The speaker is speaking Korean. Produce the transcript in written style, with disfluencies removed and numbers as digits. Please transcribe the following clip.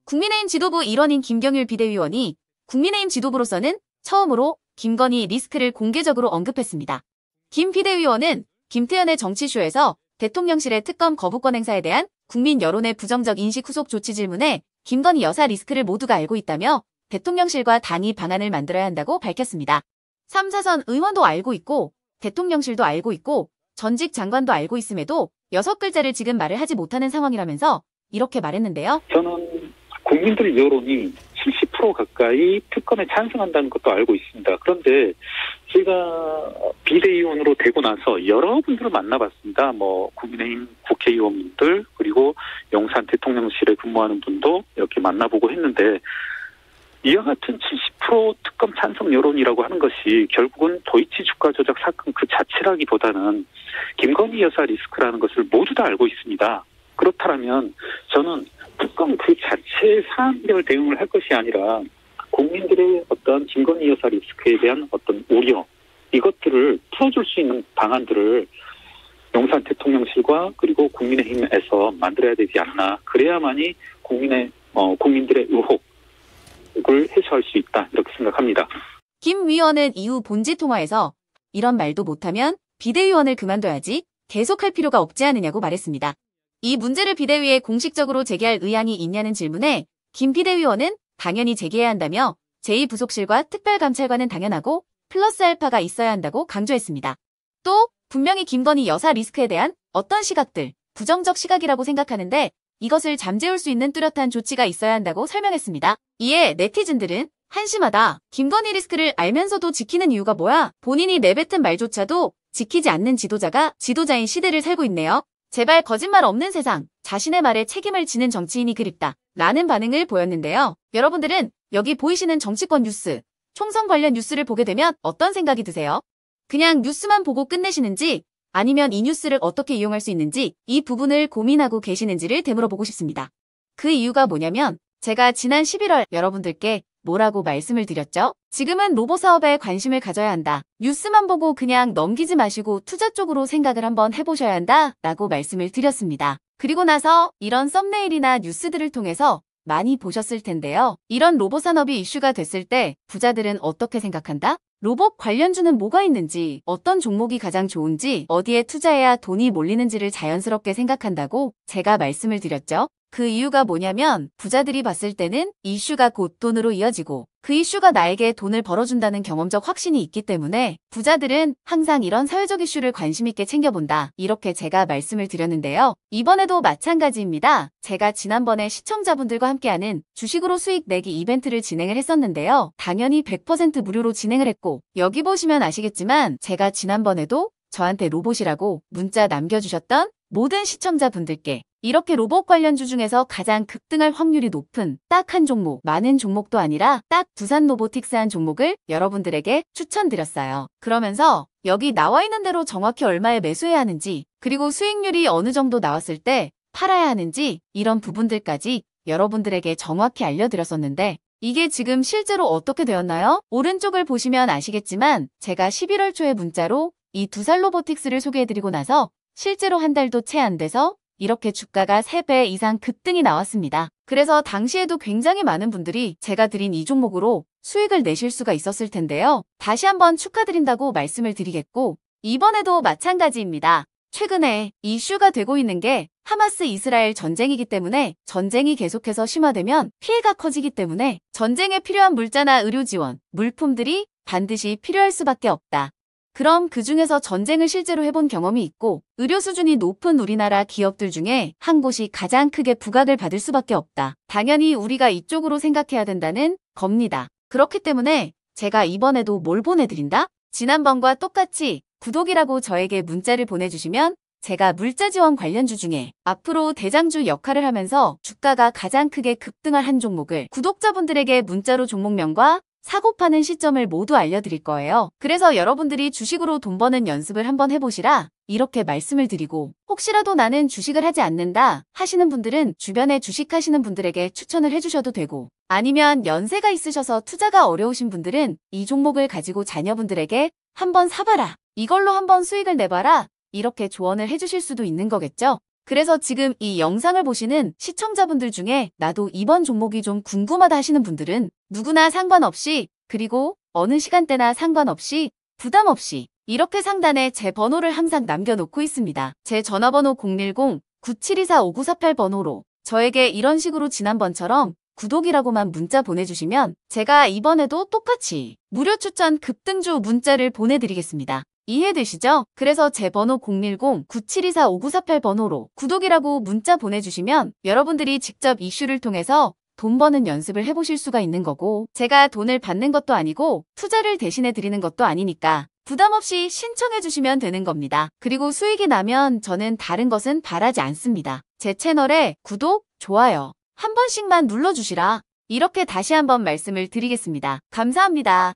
국민의힘 지도부 일원인 김경률 비대위원이 국민의힘 지도부로서는 처음으로 김건희 리스크를 공개적으로 언급했습니다. 김 비대위원은 김태현의 정치쇼에서 대통령실의 특검 거부권 행사에 대한 국민 여론의 부정적 인식 후속 조치 질문에 김건희 여사 리스크를 모두가 알고 있다며 대통령실과 당이 방안을 만들어야 한다고 밝혔습니다. 3, 4선 의원도 알고 있고 대통령실도 알고 있고 전직 장관도 알고 있음에도 6글자를 지금 말을 하지 못하는 상황이라면서 이렇게 말했는데요. 저는 국민들 여론이 70% 가까이 특검에 찬성한다는 것도 알고 있습니다. 그런데 제가 비대위원으로 되고 나서 여러분들을 만나봤습니다. 국민의힘 국회의원분들 그리고 용산 대통령실에 근무하는 분도 이렇게 만나보고 했는데 이와 같은 70% 특검 찬성 여론이라고 하는 것이 결국은 도이치 주가 조작 사건 그 자체라기보다는 김건희 여사 리스크라는 것을 모두 다 알고 있습니다. 그렇다면 저는 특검 그 자체의 사안별 대응을 할 것이 아니라 국민들의 어떤 김건희 여사 리스크에 대한 어떤 우려 이것들을 풀어줄 수 있는 방안들을 용산 대통령실과 그리고 국민의힘에서 만들어야 되지 않나. 그래야만이 국민들의 의혹을 해소할 수 있다 이렇게 생각합니다. 김 위원은 이후 본지 통화에서 이런 말도 못하면 비대위원을 그만둬야지 계속할 필요가 없지 않느냐고 말했습니다. 이 문제를 비대위에 공식적으로 제기할 의향이 있냐는 질문에 김 비대위원은 당연히 제기해야 한다며 제2부속실과 특별감찰관은 당연하고 플러스 알파가 있어야 한다고 강조했습니다. 또 분명히 김건희 여사 리스크에 대한 어떤 시각들, 부정적 시각이라고 생각하는데 이것을 잠재울 수 있는 뚜렷한 조치가 있어야 한다고 설명했습니다. 이에 네티즌들은 한심하다. 김건희 리스크를 알면서도 지키는 이유가 뭐야? 본인이 내뱉은 말조차도 지키지 않는 지도자가 지도자인 시대를 살고 있네요. 제발 거짓말 없는 세상, 자신의 말에 책임을 지는 정치인이 그립다. 라는 반응을 보였는데요. 여러분들은 여기 보이시는 정치권 뉴스, 총선 관련 뉴스를 보게 되면 어떤 생각이 드세요? 그냥 뉴스만 보고 끝내시는지 아니면 이 뉴스를 어떻게 이용할 수 있는지 이 부분을 고민하고 계시는지를 되물어보고 싶습니다. 그 이유가 뭐냐면 제가 지난 11월 여러분들께 뭐라고 말씀을 드렸죠? 지금은 로봇 사업에 관심을 가져야 한다. 뉴스만 보고 그냥 넘기지 마시고 투자 쪽으로 생각을 한번 해보셔야 한다. 라고 말씀을 드렸습니다. 그리고 나서 이런 썸네일이나 뉴스들을 통해서 많이 보셨을 텐데요. 이런 로봇 산업이 이슈가 됐을 때 부자들은 어떻게 생각한다? 로봇 관련주는 뭐가 있는지, 어떤 종목이 가장 좋은지, 어디에 투자해야 돈이 몰리는지를 자연스럽게 생각한다고 제가 말씀을 드렸죠. 그 이유가 뭐냐면 부자들이 봤을 때는 이슈가 곧 돈으로 이어지고 그 이슈가 나에게 돈을 벌어준다는 경험적 확신이 있기 때문에 부자들은 항상 이런 사회적 이슈를 관심 있게 챙겨본다. 이렇게 제가 말씀을 드렸는데요. 이번에도 마찬가지입니다. 제가 지난번에 시청자분들과 함께하는 주식으로 수익 내기 이벤트를 진행을 했었는데요. 당연히 100% 무료로 진행을 했고 여기 보시면 아시겠지만 제가 지난번에도 저한테 로봇이라고 문자 남겨주셨던 모든 시청자분들께 이렇게 로봇 관련주 중에서 가장 급등할 확률이 높은 딱 한 종목, 많은 종목도 아니라 딱 두산 로보틱스 한 종목을 여러분들에게 추천드렸어요. 그러면서 여기 나와 있는 대로 정확히 얼마에 매수해야 하는지 그리고 수익률이 어느 정도 나왔을 때 팔아야 하는지 이런 부분들까지 여러분들에게 정확히 알려드렸었는데 이게 지금 실제로 어떻게 되었나요? 오른쪽을 보시면 아시겠지만 제가 11월 초에 문자로 이 두산 로보틱스를 소개해드리고 나서 실제로 한 달도 채 안 돼서 이렇게 주가가 3배 이상 급등이 나왔습니다. 그래서 당시에도 굉장히 많은 분들이 제가 드린 이 종목으로 수익을 내실 수가 있었을 텐데요. 다시 한번 축하드린다고 말씀을 드리겠고 이번에도 마찬가지입니다. 최근에 이슈가 되고 있는 게 하마스 이스라엘 전쟁이기 때문에 전쟁이 계속해서 심화되면 피해가 커지기 때문에 전쟁에 필요한 물자나 의료 지원, 물품들이 반드시 필요할 수밖에 없다. 그럼 그 중에서 전쟁을 실제로 해본 경험이 있고 의료 수준이 높은 우리나라 기업들 중에 한 곳이 가장 크게 부각을 받을 수밖에 없다. 당연히 우리가 이쪽으로 생각해야 된다는 겁니다. 그렇기 때문에 제가 이번에도 뭘 보내드린다? 지난번과 똑같이 구독이라고 저에게 문자를 보내주시면 제가 물자 지원 관련주 중에 앞으로 대장주 역할을 하면서 주가가 가장 크게 급등할 한 종목을 구독자분들에게 문자로 종목명과 사고 파는 시점을 모두 알려드릴 거예요. 그래서 여러분들이 주식으로 돈 버는 연습을 한번 해보시라 이렇게 말씀을 드리고 혹시라도 나는 주식을 하지 않는다 하시는 분들은 주변에 주식하시는 분들에게 추천을 해주셔도 되고 아니면 연세가 있으셔서 투자가 어려우신 분들은 이 종목을 가지고 자녀분들에게 한번 사봐라. 이걸로 한번 수익을 내봐라. 이렇게 조언을 해주실 수도 있는 거겠죠. 그래서 지금 이 영상을 보시는 시청자분들 중에 나도 이번 종목이 좀 궁금하다 하시는 분들은 누구나 상관없이 그리고 어느 시간대나 상관없이 부담 없이 이렇게 상단에 제 번호를 항상 남겨놓고 있습니다. 제 전화번호 010-9724-5948번호로 저에게 이런 식으로 지난번처럼 구독이라고만 문자 보내주시면 제가 이번에도 똑같이 무료 추천 급등주 문자를 보내드리겠습니다. 이해되시죠? 그래서 제 번호 010-9724-5948번호로 구독이라고 문자 보내주시면 여러분들이 직접 이슈를 통해서 돈 버는 연습을 해보실 수가 있는 거고 제가 돈을 받는 것도 아니고 투자를 대신해 드리는 것도 아니니까 부담 없이 신청해 주시면 되는 겁니다. 그리고 수익이 나면 저는 다른 것은 바라지 않습니다. 제 채널에 구독, 좋아요 한 번씩만 눌러주시라. 이렇게 다시 한번 말씀을 드리겠습니다. 감사합니다.